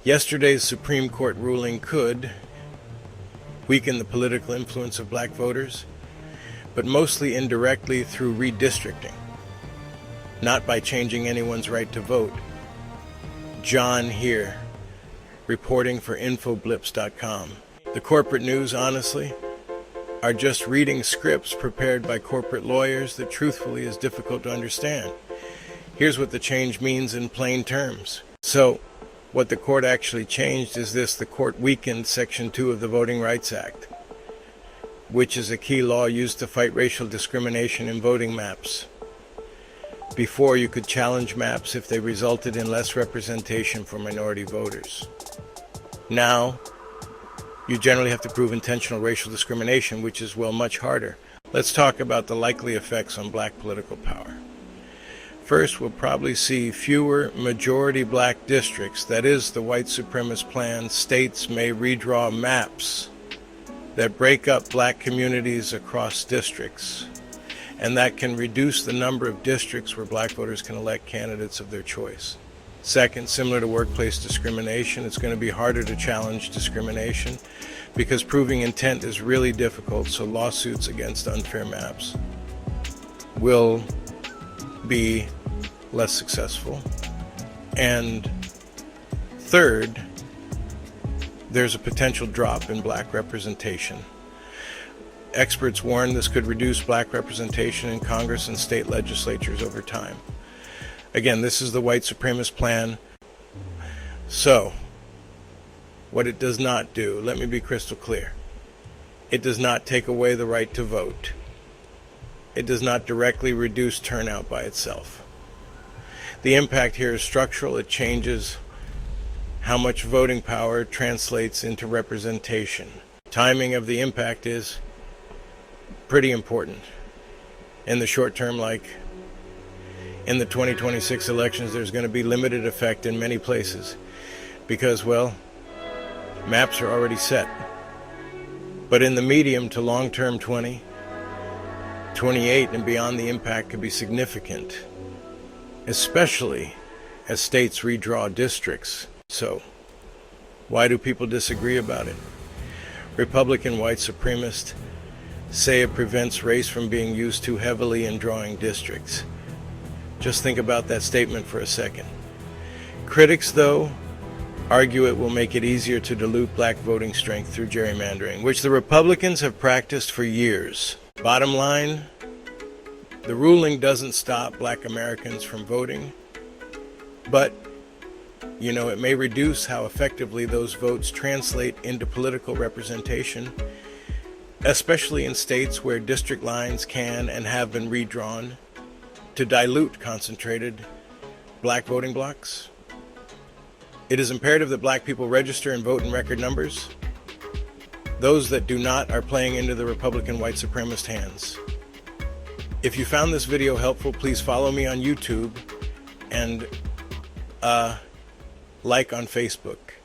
Yesterday's Supreme Court ruling could weaken the political influence of black voters, but mostly indirectly through redistricting, not by changing anyone's right to vote. John here, reporting for Infoblips.com. The corporate news, honestly, are just reading scripts prepared by corporate lawyers that truthfully is difficult to understand. Here's what the change means in plain terms. So, what the court actually changed is this: the court weakened Section 2 of the Voting Rights Act, which is a key law used to fight racial discrimination in voting maps. Before, you could challenge maps if they resulted in less representation for minority voters. Now, you generally have to prove intentional racial discrimination, which is, well, much harder. Let's talk about the likely effects on black political power. First, we'll probably see fewer majority black districts. That is, the white supremacist plan. States may redraw maps that break up black communities across districts, and that can reduce the number of districts where black voters can elect candidates of their choice. Second, similar to workplace discrimination, it's going to be harder to challenge discrimination because proving intent is really difficult, so lawsuits against unfair maps will be less successful. And third, there's a potential drop in black representation. Experts warn this could reduce black representation in Congress and state legislatures over time. Again, this is the white supremacist plan. So, what it does not do, let me be crystal clear, it does not take away the right to vote. It does not directly reduce turnout by itself. The impact here is structural. It changes how much voting power translates into representation. Timing of the impact is pretty important. In the short term, like in the 2026 elections, there's going to be limited effect in many places because, well, maps are already set. But in the medium to long term, 2028 and beyond, the impact could be significant, especially as states redraw districts. So, why do people disagree about it? Republican white supremacists say it prevents race from being used too heavily in drawing districts. Just think about that statement for a second. Critics, though, argue it will make it easier to dilute black voting strength through gerrymandering, which the Republicans have practiced for years. Bottom line, the ruling doesn't stop black Americans from voting, but, it may reduce how effectively those votes translate into political representation, especially in states where district lines can and have been redrawn to dilute concentrated black voting blocks. It is imperative that black people register and vote in record numbers. Those that do not are playing into the Republican white supremacist hands. If you found this video helpful, please follow me on YouTube and like on Facebook.